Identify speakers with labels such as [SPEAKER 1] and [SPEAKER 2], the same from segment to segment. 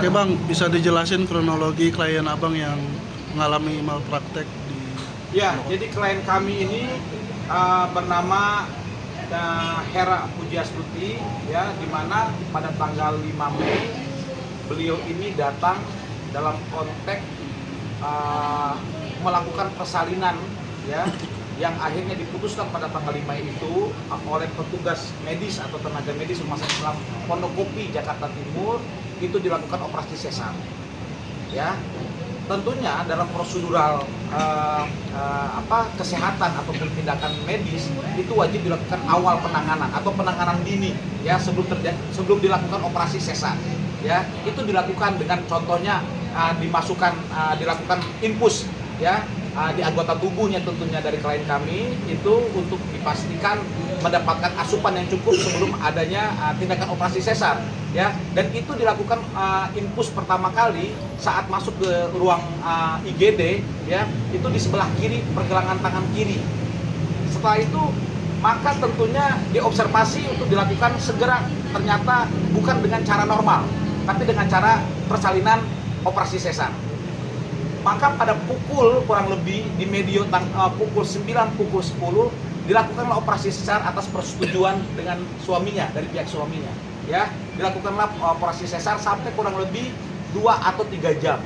[SPEAKER 1] Oke Bang, bisa dijelasin kronologi klien Abang yang mengalami malpraktek di...
[SPEAKER 2] Ya, jadi klien kami ini bernama Hera Pujiastuti, ya, di mana pada tanggal 5 Mei beliau ini datang dalam konteks melakukan persalinan, ya, yang akhirnya diputuskan pada tanggal 5 itu oleh petugas medis atau tenaga medis Rumah Sakit Islam Pondok Kopi Jakarta Timur. Itu dilakukan operasi sesar, ya. Tentunya dalam prosedural kesehatan ataupun tindakan medis itu wajib dilakukan awal penanganan atau penanganan dini, ya, sebelum dilakukan operasi sesar, ya. Itu dilakukan dengan contohnya dilakukan infus, ya, di anggota tubuhnya tentunya dari klien kami itu untuk dipastikan mendapatkan asupan yang cukup sebelum adanya tindakan operasi sesar, ya. Dan itu dilakukan infus pertama kali saat masuk ke ruang IGD, ya, itu di sebelah kiri pergelangan tangan kiri. Setelah itu maka tentunya diobservasi untuk dilakukan segera, ternyata bukan dengan cara normal tapi dengan cara persalinan operasi sesar. Maka pada pukul kurang lebih di medio pukul 9, pukul 10 dilakukanlah operasi sesar atas persetujuan dengan suaminya, dari pihak suaminya, ya. Dilakukanlah operasi sesar sampai kurang lebih 2 atau 3 jam,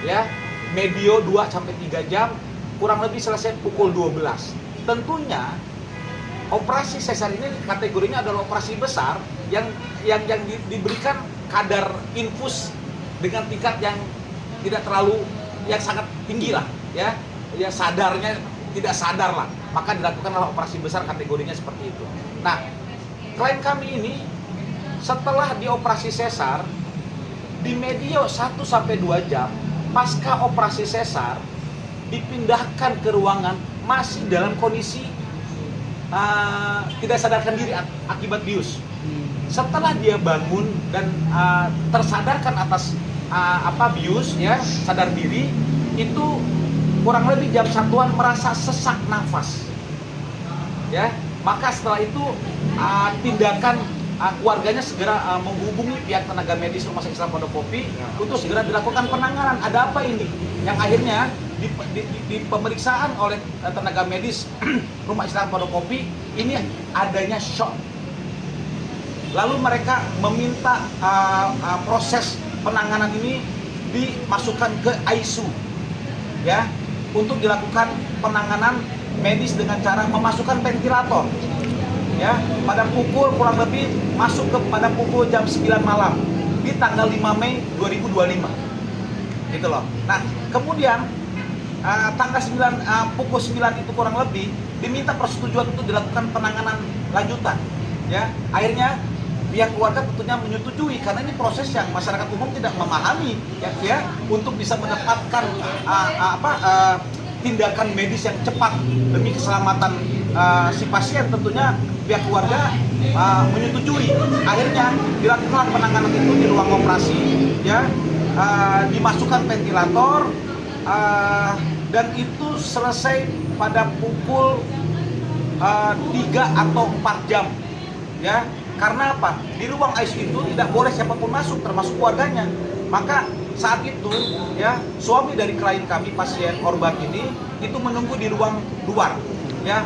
[SPEAKER 2] ya. Medio 2 sampai 3 jam, kurang lebih selesai pukul 12. Tentunya operasi sesar ini kategorinya adalah operasi besar yang diberikan kadar infus dengan tingkat yang tidak terlalu, yang sangat tinggi lah, ya, ya, sadarnya tidak sadar lah, maka dilakukanlah operasi besar kategorinya seperti itu. Nah, klien kami ini setelah dioperasi sesar di medio 1 sampai 2 jam pasca operasi sesar dipindahkan ke ruangan masih dalam kondisi tidak sadarkan diri akibat bius. Setelah dia bangun dan tersadarkan atas bius, ya, sadar diri, itu kurang lebih jam 1-an merasa sesak nafas, ya. Maka setelah itu tindakan keluarganya segera menghubungi pihak tenaga medis Rumah Sakit Islam Pondok Kopi untuk segera dilakukan penanganan. Ada apa ini? Yang akhirnya di pemeriksaan oleh tenaga medis Rumah Islam Pondok Kopi ini adanya shock. Lalu mereka meminta proses penanganan ini dimasukkan ke ICU, ya, untuk dilakukan penanganan medis dengan cara memasukkan ventilator, ya, pada pukul kurang lebih masuk pada pukul jam 9 malam di tanggal 5 Mei 2025, gitu loh. Nah, kemudian tanggal 9 pukul 9 itu kurang lebih diminta persetujuan untuk dilakukan penanganan lanjutan, ya. Akhirnya pihak keluarga tentunya menyetujui karena ini proses yang masyarakat umum tidak memahami, ya, untuk bisa mendapatkan tindakan medis yang cepat demi keselamatan si pasien. Tentunya pihak keluarga menyetujui. Akhirnya dilakukan penanganan itu di ruang operasi, ya, dimasukkan ventilator, dan itu selesai pada pukul 3 atau 4 jam, ya. Karena apa? Di ruang ICU itu tidak boleh siapapun masuk, termasuk keluarganya. Maka saat itu, ya, suami dari klien kami, pasien korban ini, itu menunggu di ruang luar, ya,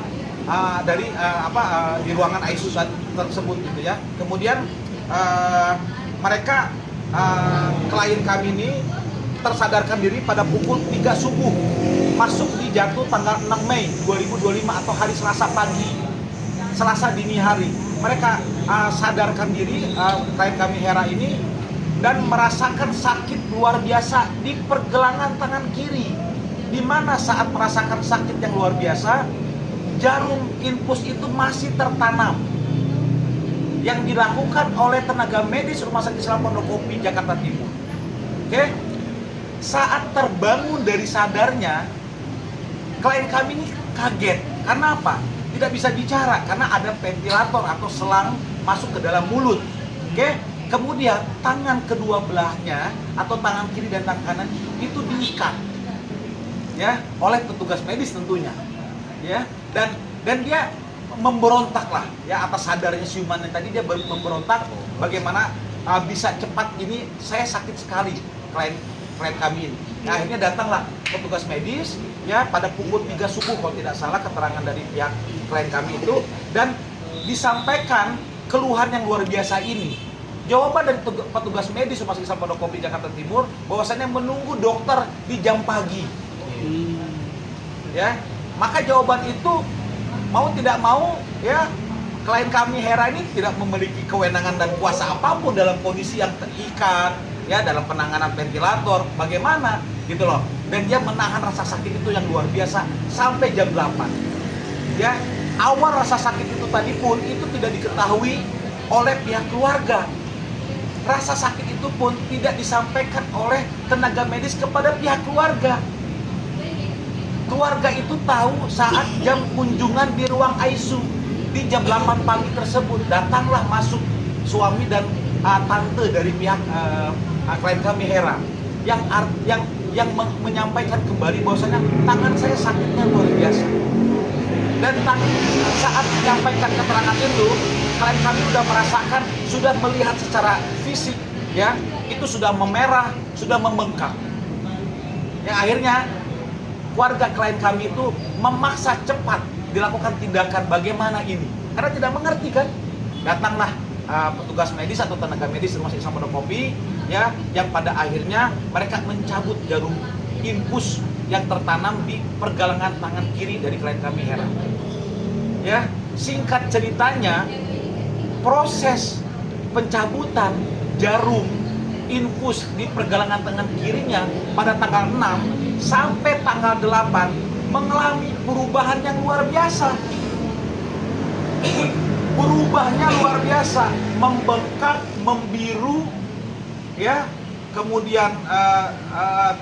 [SPEAKER 2] di ruangan ICU tersebut, gitu, ya. Kemudian mereka klien kami ini tersadarkan diri pada pukul 3 subuh, masuk di jatuh tanggal 6 Mei 2025 atau hari Selasa pagi, Selasa dini hari. Mereka sadarkan diri, klien kami Hera ini, dan merasakan sakit luar biasa di pergelangan tangan kiri, di mana saat merasakan sakit yang luar biasa, jarum infus itu masih tertanam yang dilakukan oleh tenaga medis Rumah Sakit Islam Pondok Kopi Jakarta Timur. Oke, saat terbangun dari sadarnya, klien kami ini kaget. Karena apa? Tidak bisa bicara karena ada ventilator atau selang masuk ke dalam mulut. Oke, kemudian tangan kedua belahnya atau tangan kiri dan tangan kanan itu diikat, ya, oleh petugas medis tentunya, ya. Dan dia memberontak lah, ya, atas sadarnya siumannya tadi. Dia memberontak bagaimana bisa cepat ini, saya sakit sekali, klien kami ini. Nah, akhirnya datanglah petugas medis ya pada pukul 3 subuh kalau tidak salah, keterangan dari pihak klien kami itu, dan disampaikan keluhan yang luar biasa ini. Jawaban dari petugas medis Rumah Sakit Islam Pondokopi Jakarta Timur bahwasannya menunggu dokter di jam pagi. Ya, maka jawaban itu mau tidak mau ya, klien kami Hera ini tidak memiliki kewenangan dan kuasa apapun dalam kondisi yang terikat ya, dalam penanganan ventilator bagaimana gitu loh. Dan dia menahan rasa sakit itu yang luar biasa sampai jam 8. Ya, awal rasa sakit itu tadi pun itu tidak diketahui oleh pihak keluarga. Rasa sakit itu pun tidak disampaikan oleh tenaga medis kepada pihak keluarga. Keluarga itu tahu saat jam kunjungan di ruang ICU. Di jam 8 pagi tersebut datanglah masuk suami dan tante dari pihak klien kami Hera yang menyampaikan kembali bahwasanya tangan saya sakitnya luar biasa. Dan saat menyampaikan keterangan itu, klien kami sudah merasakan, sudah melihat secara fisik ya, itu sudah memerah, sudah membengkak. Yang akhirnya keluarga klien kami itu memaksa cepat dilakukan tindakan bagaimana ini, karena tidak mengerti kan. Datanglah petugas medis atau tenaga medis Rumah Sakit Islam Pondokopi ya, yang pada akhirnya mereka mencabut jarum infus yang tertanam di pergelangan tangan kiri dari klien kami Hera. Ya, singkat ceritanya, proses pencabutan jarum infus di pergelangan tangan kirinya pada tanggal 6 sampai tanggal 8 mengalami perubahan yang luar biasa. Berubahnya luar biasa, membengkak, membiru, ya, kemudian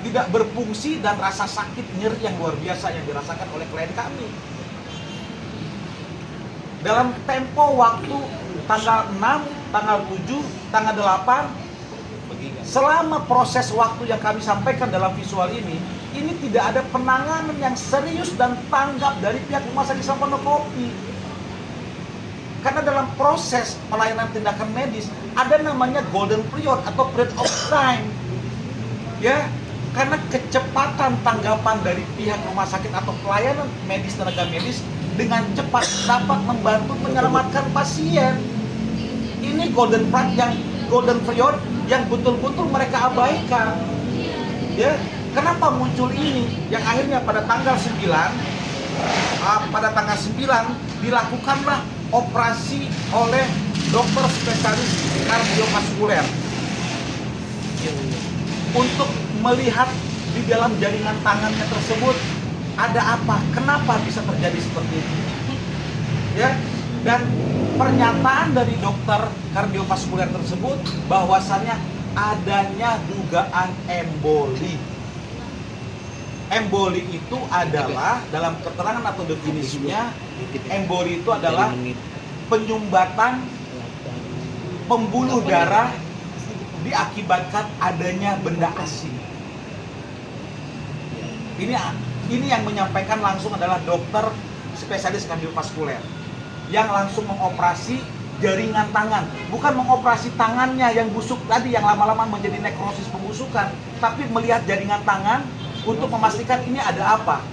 [SPEAKER 2] tidak berfungsi dan rasa sakit nyeri yang luar biasa yang dirasakan oleh klien kami. Dalam tempo waktu tanggal 6, tanggal 7, tanggal 8, selama proses waktu yang kami sampaikan dalam visual ini tidak ada penanganan yang serius dan tanggap dari pihak Rumah Sakit Islam Pondokopi. Karena dalam proses pelayanan tindakan medis ada namanya golden period atau period of time. Ya, karena kecepatan tanggapan dari pihak rumah sakit atau pelayanan medis tenaga medis dengan cepat dapat membantu menyelamatkan pasien. Ini golden period yang betul-betul mereka abaikan. Ya, kenapa muncul ini? Yang akhirnya pada tanggal 9 dilakukanlah operasi oleh dokter spesialis kardiovaskuler untuk melihat di dalam jaringan tangannya tersebut ada apa, kenapa bisa terjadi seperti itu. Ya, dan pernyataan dari dokter kardiovaskuler tersebut bahwasannya adanya dugaan emboli. Emboli itu adalah dalam keterangan atau definisinya, emboli itu adalah penyumbatan pembuluh darah diakibatkan adanya benda asing. Ini yang menyampaikan langsung adalah dokter spesialis kardiovaskuler yang langsung mengoperasi jaringan tangan, bukan mengoperasi tangannya yang busuk tadi yang lama-lama menjadi nekrosis pembusukan, tapi melihat jaringan tangan untuk memastikan ini ada apa.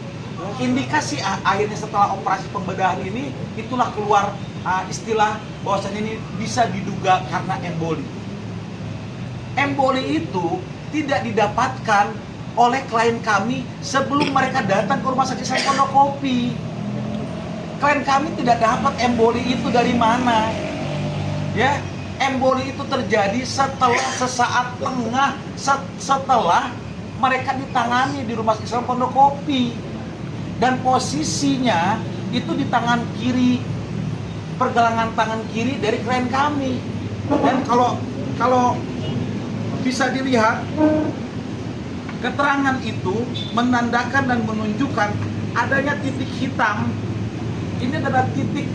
[SPEAKER 2] Indikasi akhirnya setelah operasi pembedahan ini, itulah keluar istilah bahwasannya ini bisa diduga karena emboli. Emboli itu tidak didapatkan oleh klien kami sebelum mereka datang ke Rumah Sakit Islam Pondokopi. Klien kami tidak dapat emboli itu dari mana. Ya, emboli itu terjadi sesaat tengah setelah mereka ditangani di Rumah Sakit Islam Pondokopi, dan posisinya itu di tangan kiri, pergelangan tangan kiri dari klien kami. Dan kalau bisa dilihat, keterangan itu menandakan dan menunjukkan adanya titik hitam. Ini adalah titik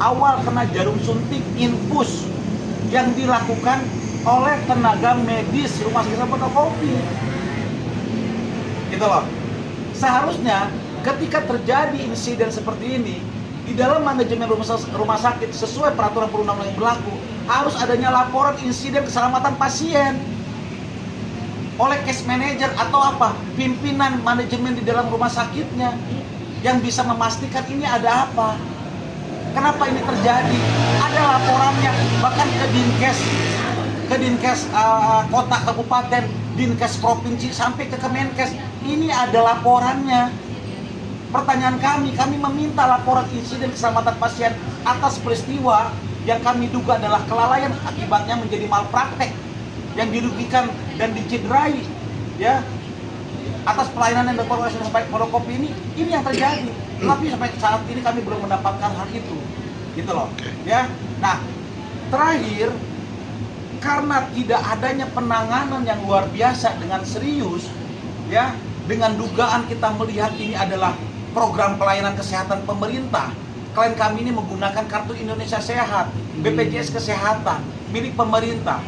[SPEAKER 2] awal kena jarum suntik infus yang dilakukan oleh tenaga medis Rumah Sakit Islam Pondokopi. Gitu loh. Seharusnya ketika terjadi insiden seperti ini, Di dalam manajemen rumah sakit sesuai peraturan perundang-undangan yang berlaku harus adanya laporan insiden keselamatan pasien oleh case manager atau apa, pimpinan manajemen di dalam rumah sakitnya yang bisa memastikan ini ada apa, kenapa ini terjadi, ada laporannya bahkan ke Dinkes kota kabupaten, Dinkes provinsi sampai ke Kemenkes, ini ada laporannya. Pertanyaan kami meminta laporan insiden keselamatan pasien atas peristiwa yang kami duga adalah kelalaian akibatnya menjadi malpraktek yang dirugikan dan dicederai ya atas pelayanan yang dilakukan oleh Rumah Pondokopi ini yang terjadi. Tapi sampai saat ini kami belum mendapatkan hal itu, gitu loh. Ya, nah terakhir karena tidak adanya penanganan yang luar biasa dengan serius, ya dengan dugaan kita melihat ini adalah program pelayanan kesehatan pemerintah. Klien kami ini menggunakan kartu Indonesia Sehat, BPJS Kesehatan milik pemerintah.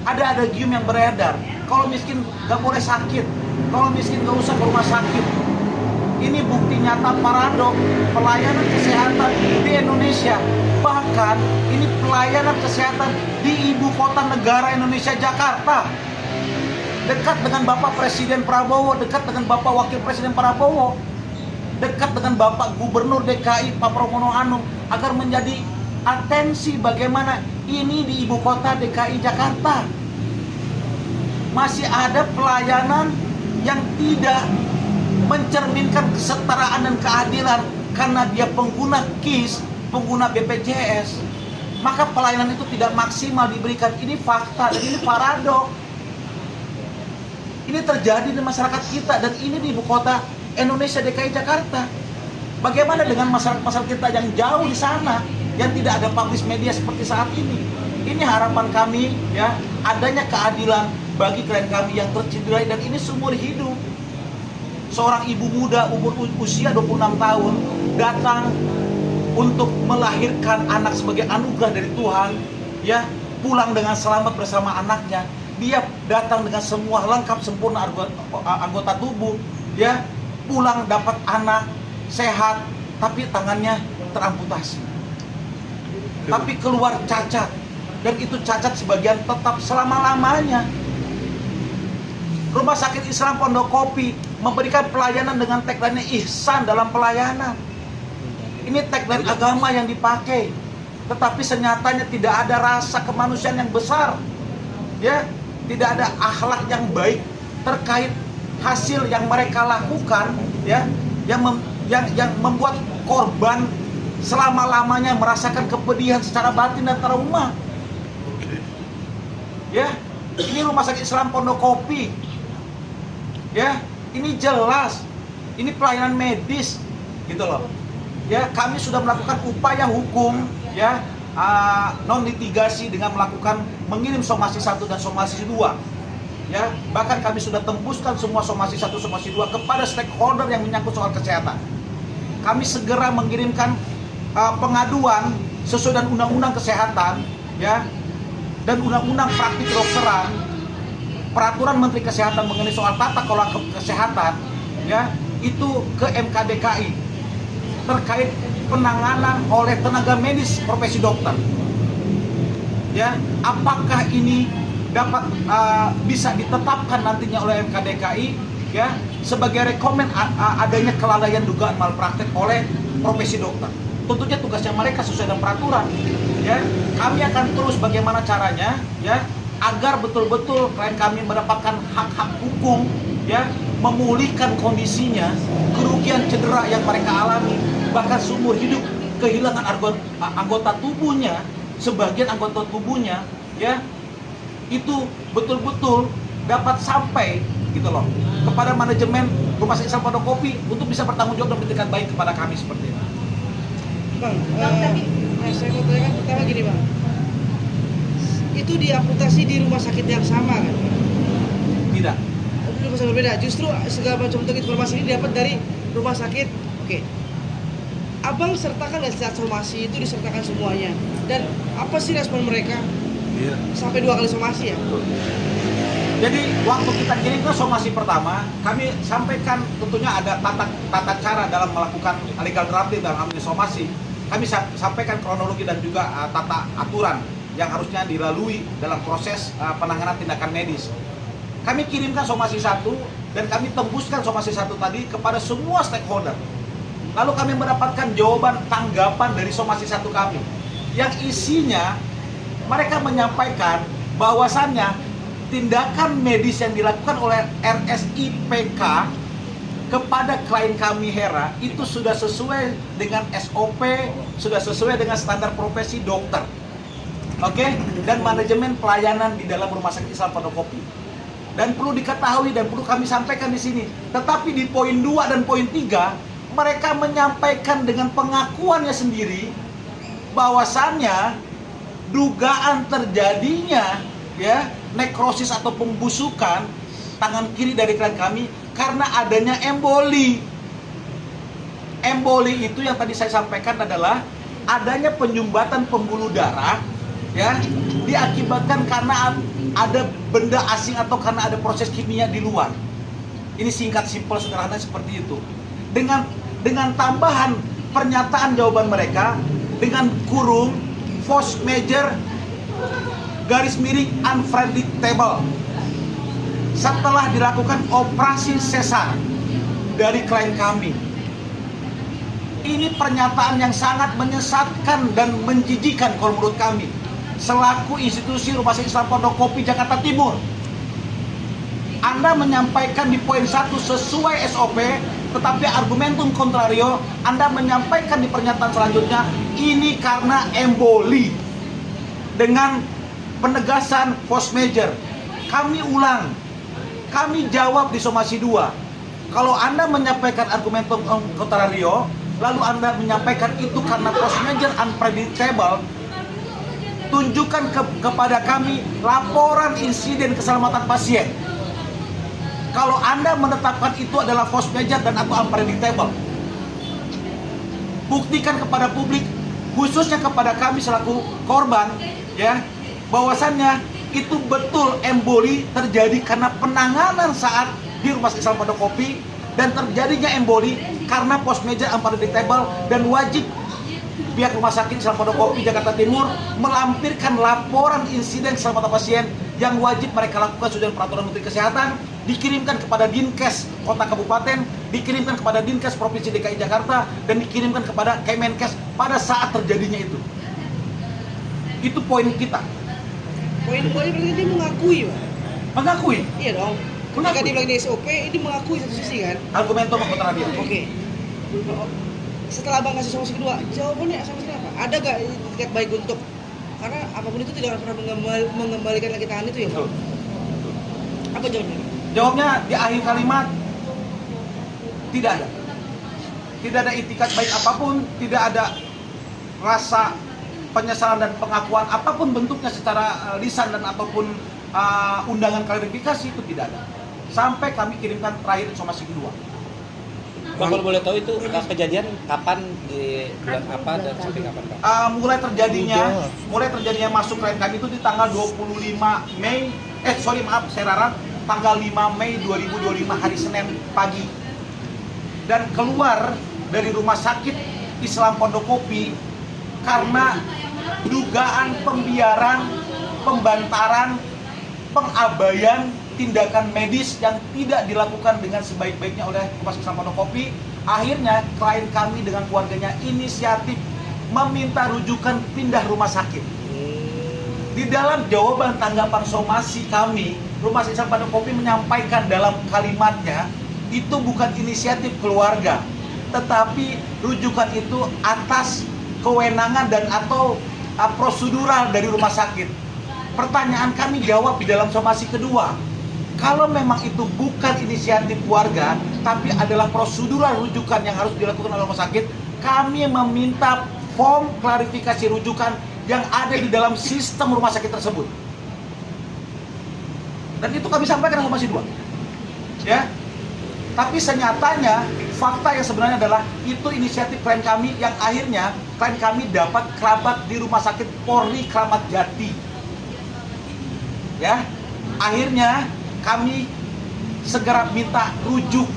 [SPEAKER 2] Ada adagium yang beredar, kalau miskin gak boleh sakit, kalau miskin gak usah ke rumah sakit. Ini bukti nyata paradok pelayanan kesehatan di Indonesia. Bahkan ini pelayanan kesehatan di ibu kota negara Indonesia, Jakarta. Dekat dengan Bapak Presiden Prabowo, dekat dengan Bapak Wakil Presiden Prabowo, dekat dengan Bapak Gubernur DKI Pak Pramono Anung, agar menjadi atensi bagaimana ini di ibu kota DKI Jakarta masih ada pelayanan yang tidak mencerminkan kesetaraan dan keadilan karena dia pengguna KIS, pengguna BPJS, maka pelayanan itu tidak maksimal diberikan. Ini fakta dan ini paradok. Ini terjadi di masyarakat kita dan ini di ibu kota Indonesia DKI Jakarta. Bagaimana dengan masyarakat kita yang jauh di sana yang tidak ada publish media seperti saat ini? Ini harapan kami ya, adanya keadilan bagi klien kami yang tercederai dan ini seumur hidup. Seorang ibu muda usia 26 tahun datang untuk melahirkan anak sebagai anugerah dari Tuhan, ya, pulang dengan selamat bersama anaknya. Dia datang dengan semua lengkap sempurna anggota tubuh, ya, pulang dapat anak sehat, tapi tangannya teramputasi. Tapi keluar cacat, dan itu cacat sebagian tetap selama-lamanya. Rumah Sakit Islam Pondokopi memberikan pelayanan dengan tagline ihsan dalam pelayanan. Ini tagline agama yang dipakai, tetapi senyatanya tidak ada rasa kemanusiaan yang besar, ya, tidak ada akhlak yang baik terkait hasil yang mereka lakukan, ya, yang membuat korban selama-lamanya merasakan kepedihan secara batin dan trauma. Ya, ini Rumah Sakit Islam Pondokopi, ya, ini jelas, ini pelayanan medis, gitu loh. Ya, kami sudah melakukan upaya hukum, ya, non litigasi dengan melakukan mengirim somasi 1 dan somasi 2. Ya, bahkan kami sudah tembuskan semua somasi 1, somasi 2 kepada stakeholder yang menyangkut soal kesehatan. Kami segera mengirimkan pengaduan sesuai dengan undang-undang kesehatan, ya, dan undang-undang praktik kedokteran, peraturan Menteri Kesehatan mengenai soal tata kelola kesehatan, ya, itu ke MKDKI terkait penanganan oleh tenaga medis profesi dokter. Ya, apakah ini dapat bisa ditetapkan nantinya oleh MKDKI, ya, sebagai rekomen adanya kelalaian dugaan malpraktek oleh profesi dokter. Tentunya tugasnya mereka sesuai dengan peraturan, ya. Kami akan terus bagaimana caranya, ya, agar betul-betul klien kami mendapatkan hak-hak hukum, ya, memulihkan kondisinya, kerugian cedera yang mereka alami, bahkan seumur hidup kehilangan anggota tubuhnya, sebagian anggota tubuhnya, ya, itu betul-betul dapat sampai, gitu loh, kepada manajemen Rumah Sakit Islam Pondokopi untuk bisa bertanggung jawab dan bertindak baik kepada kami seperti itu.
[SPEAKER 3] Bang, saya mau tanyakan pertama gini, Bang. Itu diamputasi di rumah sakit yang sama kan?
[SPEAKER 2] Tidak.
[SPEAKER 3] Di rumah sakit berbeda. Justru segala macam bentuk informasi ini dapat dari rumah sakit. Oke. Abang sertakan dan saat somasi itu disertakan semuanya. Dan apa sih respon mereka?
[SPEAKER 1] Iya.
[SPEAKER 3] Sampai 2 kali somasi ya?
[SPEAKER 2] Jadi waktu kita kirim ke somasi pertama, kami sampaikan tentunya ada tata cara dalam melakukan legal drafting dalam ambil somasi. kami sampaikan kronologi dan juga tata aturan yang harusnya dilalui dalam proses penanganan tindakan medis. Kami kirimkan somasi 1 dan kami tembuskan somasi 1 tadi kepada semua stakeholder. Lalu kami mendapatkan jawaban tanggapan dari somasi 1 kami yang isinya mereka menyampaikan bahwasannya tindakan medis yang dilakukan oleh RSIPK kepada klien kami Hera itu sudah sesuai dengan SOP, sudah sesuai dengan standar profesi dokter. Oke, dan manajemen pelayanan di dalam Rumah Sakit Islam Pondokopi. Dan perlu diketahui dan perlu kami sampaikan di sini. Tetapi di poin 2 dan poin 3 mereka menyampaikan dengan pengakuannya sendiri bahwasannya dugaan terjadinya ya nekrosis atau pembusukan tangan kiri dari klien kami karena adanya emboli. Emboli itu yang tadi saya sampaikan adalah adanya penyumbatan pembuluh darah ya diakibatkan karena ada benda asing atau karena ada proses kimia di luar. Ini singkat, simpel, sederhana seperti itu. Dengan tambahan pernyataan jawaban mereka dengan kurung force major garis miring unpredictable setelah dilakukan operasi sesar dari klien kami. Ini pernyataan yang sangat menyesatkan dan menjijikan kalau menurut kami selaku institusi Rumah Sakit Islam Pondokopi Jakarta Timur. Anda menyampaikan di poin 1 sesuai SOP, tetapi argumentum contrario Anda menyampaikan di pernyataan selanjutnya ini karena emboli dengan penegasan force major. Kami ulang, kami jawab di somasi 2. Kalau Anda menyampaikan argumentum contrario, lalu Anda menyampaikan itu karena force major unpredictable, tunjukkan kepada kami laporan insiden keselamatan pasien. Kalau Anda menetapkan itu adalah force major dan atau unpredictable, buktikan kepada publik, khususnya kepada kami selaku korban, ya, bahwasannya itu betul emboli terjadi karena penanganan saat di Rumah Sakit Islam Pondokopi dan terjadinya emboli karena force major unpredictable dan wajib pihak Rumah Sakit Islam Pondokopi Jakarta Timur melampirkan laporan insiden keselamatan pasien yang wajib mereka lakukan sesuai dengan peraturan Menteri Kesehatan, dikirimkan kepada Dinkes Kota Kabupaten, dikirimkan kepada Dinkes Provinsi DKI Jakarta, dan dikirimkan kepada Kemenkes pada saat terjadinya itu. Itu poin kita.
[SPEAKER 3] Poin-poin berarti dia mengakui, Pak.
[SPEAKER 2] Mengakui?
[SPEAKER 3] Iya dong. Ketika dia bilang di SOP, ini mengakui satu sisi kan?
[SPEAKER 2] Argumentum contrario.
[SPEAKER 3] Oke. Setelah Bang kasih somasi kedua, jawabannya sama sekali apa? Ada gak etikat baik untuk? Karena apapun itu tidak akan pernah mengembalikan lagi tangan itu ya, Pak? Apa jawabnya?
[SPEAKER 2] Jawabnya di akhir kalimat tidak ada. Tidak ada itikat baik apapun, tidak ada rasa penyesalan dan pengakuan apapun bentuknya secara lisan dan ataupun undangan klarifikasi itu tidak ada. Sampai kami kirimkan terakhir somasi kedua.
[SPEAKER 4] Bang, kalau boleh tahu itu kejadian kapan, di bulan apa dan sampai kapan, Pak?
[SPEAKER 2] Mulai terjadinya masuk klien kami itu di tanggal 25 Mei, tanggal 5 Mei 2025 hari Senin pagi. Dan keluar dari Rumah Sakit Islam Pondokopi karena dugaan pembiaran, pembantaran, pengabaian tindakan medis yang tidak dilakukan dengan sebaik-baiknya oleh Rumah Sakit Islam Pondokopi. Akhirnya klien kami dengan keluarganya inisiatif meminta rujukan pindah rumah sakit. Di dalam jawaban tanggapan somasi kami, Rumah Sakit Islam Pondokopi menyampaikan dalam kalimatnya itu bukan inisiatif keluarga, tetapi rujukan itu atas kewenangan dan atau prosedural dari rumah sakit. Pertanyaan kami jawab di dalam somasi kedua. Kalau memang itu bukan inisiatif keluarga, tapi adalah prosedural rujukan yang harus dilakukan oleh rumah sakit, kami meminta form klarifikasi rujukan yang ada di dalam sistem rumah sakit tersebut. Dan itu kami sampaikan dalam somasi 2. Ya. Tapi senyatanya fakta yang sebenarnya adalah itu inisiatif klien kami yang akhirnya klien kami dapat kerabat di Rumah Sakit Polri Kramat Jati. Ya. Akhirnya kami segera minta rujuk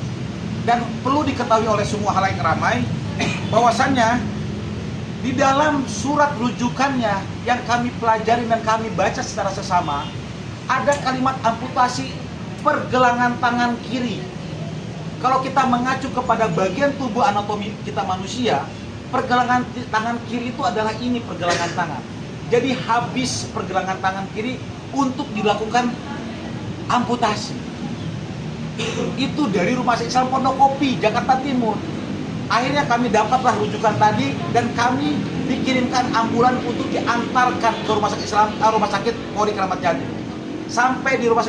[SPEAKER 2] dan perlu diketahui oleh semua halayak ramai bahwasannya Di dalam surat rujukannya yang kami pelajari dan kami baca secara sesama, ada kalimat amputasi pergelangan tangan kiri. Kalau kita mengacu kepada bagian tubuh anatomi kita manusia, pergelangan tangan kiri itu adalah ini pergelangan tangan. Jadi habis pergelangan tangan kiri untuk dilakukan amputasi. Itu dari Rumah Sakit Islam Pondokopi, Jakarta Timur. Akhirnya kami dapatlah rujukan tadi dan kami dikirimkan ambulan untuk diantarkan ke Rumah Sakit Polri Kramat Jati. Sampai di Rumah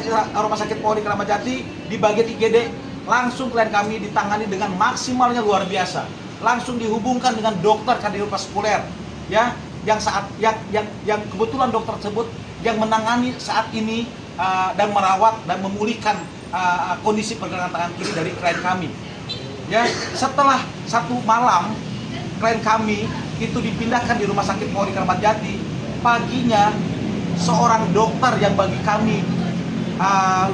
[SPEAKER 2] Sakit Polri Kramat Jati di bagian IGD, langsung klien kami ditangani dengan maksimalnya luar biasa. Langsung dihubungkan dengan dokter kardiovaskuler, ya, yang kebetulan dokter tersebut yang menangani saat ini dan merawat dan memulihkan kondisi pergelangan tangan kiri dari klien kami. Ya, setelah 1 malam klien kami itu dipindahkan di Rumah Sakit Polri Kramat Jati. Paginya seorang dokter yang bagi kami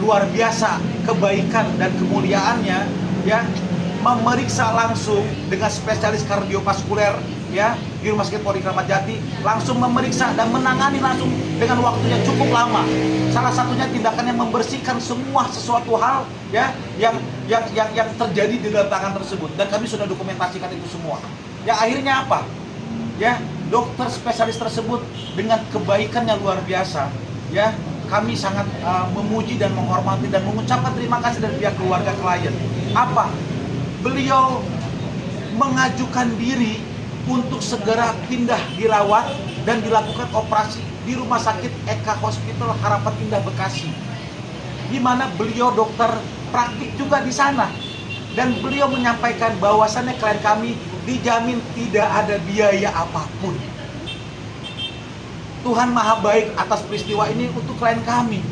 [SPEAKER 2] luar biasa kebaikan dan kemuliaannya, ya, memeriksa langsung dengan spesialis kardiovaskuler, ya, di Rumah Sakit Polri Kramat Jati, langsung memeriksa dan menangani langsung dengan waktu yang cukup lama. Salah satunya tindakannya membersihkan semua sesuatu hal, ya, yang terjadi di dalam tangan tersebut, dan kami sudah dokumentasikan itu semua. Ya, akhirnya apa? Ya, dokter spesialis tersebut dengan kebaikannya luar biasa, ya, kami sangat memuji dan menghormati dan mengucapkan terima kasih dari pihak keluarga klien. Apa? Beliau mengajukan diri untuk segera pindah dirawat dan dilakukan operasi di Rumah Sakit Eka Hospital Harapan Indah Bekasi, di mana beliau dokter praktik juga di sana, dan beliau menyampaikan bahwasannya klien kami dijamin tidak ada biaya apapun. Tuhan Maha Baik atas peristiwa ini untuk klien kami,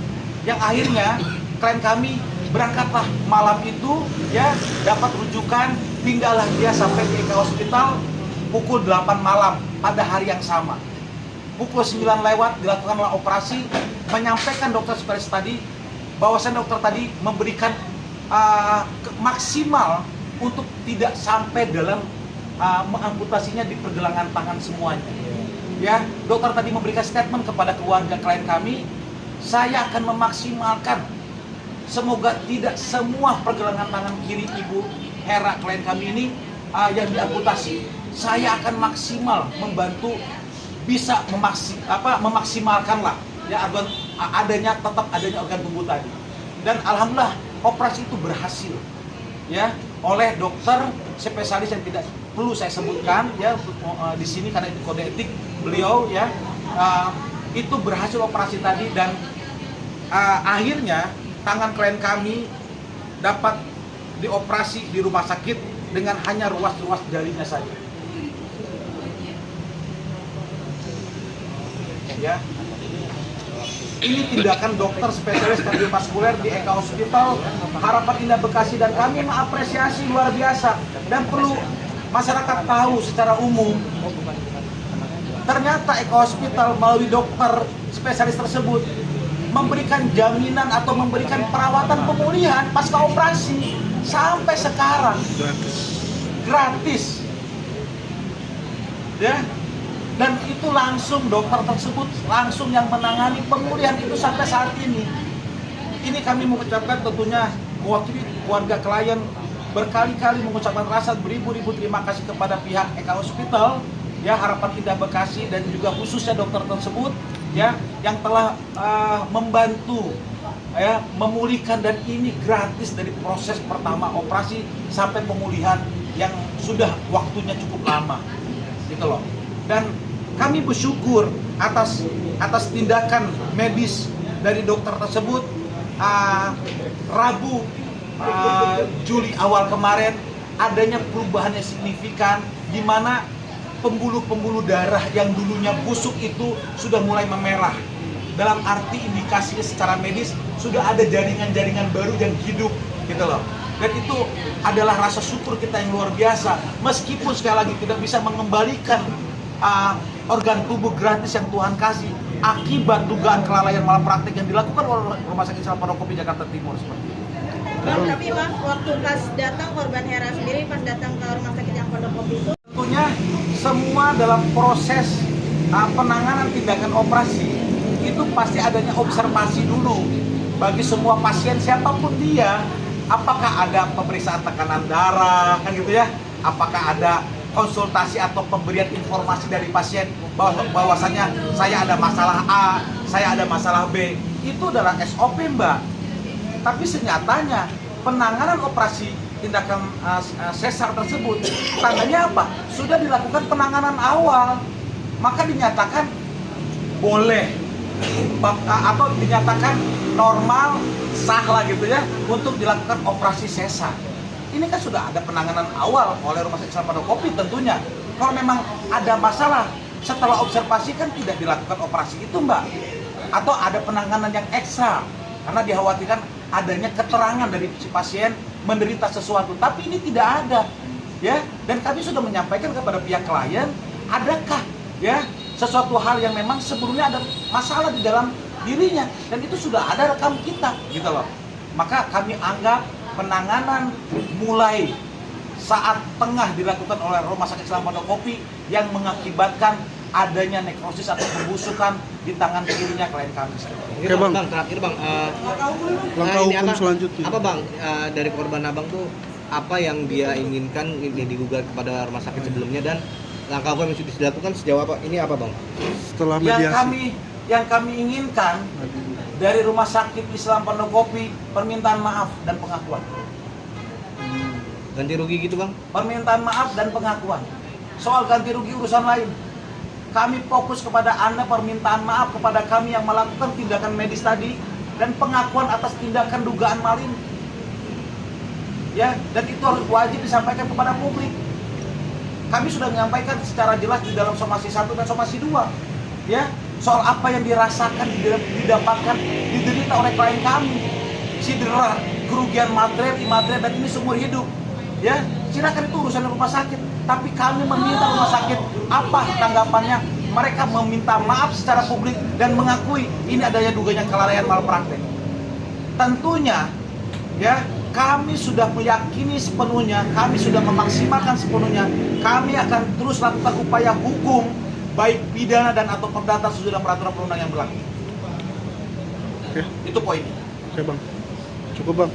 [SPEAKER 2] yang akhirnya klien kami berangkatlah malam itu, ya, dapat rujukan, pindahlah dia sampai di Eka Hospital pukul 8 malam pada hari yang sama. Pukul 9 lewat dilakukanlah operasi, menyampaikan dokter spesialis tadi bahwasan dokter tadi memberikan maksimal untuk tidak sampai dalam mengamputasinya di pergelangan tangan semuanya. Ya, dokter tadi memberikan statement kepada keluarga klien kami, saya akan memaksimalkan, semoga tidak semua pergelangan tangan kiri Ibu Hera klien kami ini yang diamputasi. Saya akan maksimal membantu bisa memaksimalkanlah, ya, tetap adanya organ tubuh tadi. Dan alhamdulillah operasi itu berhasil, ya, oleh dokter spesialis yang tidak perlu saya sebutkan, ya, di sini karena itu kode etik beliau, ya, itu berhasil operasi tadi, dan akhirnya tangan klien kami dapat dioperasi di rumah sakit dengan hanya ruas-ruas jarinya saja. Ya, ini tindakan dokter spesialis kardiovaskuler di Eka Hospital Harapan Indah Bekasi, dan kami mengapresiasi luar biasa. Dan perlu masyarakat tahu secara umum, ternyata Eka Hospital melalui dokter spesialis tersebut memberikan jaminan atau memberikan perawatan pemulihan pasca operasi sampai sekarang gratis. Ya. Dan itu langsung dokter tersebut langsung yang menangani pemulihan itu sampai saat ini. Ini kami mengucapkan, tentunya mewakili keluarga klien, berkali-kali mengucapkan rasa beribu-ribu terima kasih kepada pihak Eka Hospital, ya, Harapan Indah Bekasi, dan juga khususnya dokter tersebut, ya, yang telah membantu, ya, memulihkan, dan ini gratis dari proses pertama operasi sampai pemulihan yang sudah waktunya cukup lama, gitu loh. Dan kami bersyukur atas tindakan medis dari dokter tersebut. Rabu Juli awal kemarin adanya perubahan yang signifikan, di mana pembuluh-pembuluh darah yang dulunya busuk itu sudah mulai memerah. Dalam arti indikasinya secara medis sudah ada jaringan-jaringan baru yang hidup, gitu loh. Dan itu adalah rasa syukur kita yang luar biasa, meskipun sekali lagi tidak bisa mengembalikan organ tubuh gratis yang Tuhan kasih akibat dugaan kelalaian malapraktik yang dilakukan oleh Rumah Sakit Islam Pondokopi Jakarta Timur seperti itu.
[SPEAKER 5] Bang, tapi Bang, waktu pas datang korban Hera sendiri pas datang ke rumah sakit yang Pondokopi itu,
[SPEAKER 2] artinya semua dalam proses penanganan tindakan operasi itu pasti adanya observasi dulu bagi semua pasien siapapun dia. Apakah ada pemeriksaan tekanan darah, kan gitu ya? Apakah ada konsultasi atau pemberian informasi dari pasien bahwasanya saya ada masalah A, saya ada masalah B. Itu adalah SOP, Mbak. Tapi senyatanya penanganan operasi tindakan sesar tersebut tandanya apa? Sudah dilakukan penanganan awal, maka dinyatakan boleh atau dinyatakan normal, sah lah gitu ya untuk dilakukan operasi sesar. Ini kan sudah ada penanganan awal oleh Rumah Sakit Islam Pondokopi tentunya. Kalau memang ada masalah setelah observasi kan tidak dilakukan operasi itu, Mbak. Atau ada penanganan yang ekstra karena dikhawatirkan adanya keterangan dari si pasien menderita sesuatu, tapi ini tidak ada, ya. Dan kami sudah menyampaikan kepada pihak klien, adakah ya sesuatu hal yang memang sebelumnya ada masalah di dalam dirinya, dan itu sudah ada rekam kita, gitu loh. Maka kami anggap penanganan mulai saat tengah dilakukan oleh Rumah Sakit Islam Pondokopi yang mengakibatkan adanya nekrosis atau pembusukan di tangan kirinya klien kami.
[SPEAKER 1] Oke, Bang.
[SPEAKER 4] Terakhir Bang,
[SPEAKER 1] Langkah
[SPEAKER 4] ini
[SPEAKER 1] hukum selanjutnya.
[SPEAKER 4] Apa Bang, dari korban Abang tuh apa yang dia inginkan ini digugat kepada rumah sakit sebelumnya, dan langkah hukum yang sudah dilakukan sejauh apa ini apa Bang?
[SPEAKER 1] Setelah mediasi.
[SPEAKER 2] Yang kami inginkan dari Rumah Sakit Islam Pondokopi permintaan maaf dan pengakuan.
[SPEAKER 4] Ganti rugi gitu Bang?
[SPEAKER 2] Permintaan maaf dan pengakuan. Soal ganti rugi urusan lain. Kami fokus kepada Anda, permintaan maaf kepada kami yang melakukan tindakan medis tadi dan pengakuan atas tindakan dugaan maling. Ya, dan itu harus wajib disampaikan kepada publik. Kami sudah menyampaikan secara jelas di dalam somasi 1 dan somasi 2. Ya, soal apa yang dirasakan, didapatkan, diderita oleh klien kami. Cedera, kerugian material, imaterial, dan ini seumur hidup. Ya, silakan itu urusan rumah sakit. Tapi kami meminta rumah sakit apa tanggapannya. Mereka meminta maaf secara publik dan mengakui ini adanya dugaan kelalaian malpraktek. Tentunya, ya, kami sudah meyakini sepenuhnya, kami sudah memaksimalkan sepenuhnya. Kami akan terus lakukan upaya hukum, baik pidana dan atau perdata sesuai dengan peraturan perundang yang berlaku.
[SPEAKER 1] Oke.
[SPEAKER 2] Itu poinnya.
[SPEAKER 1] Oke, Bang. Cukup, Bang.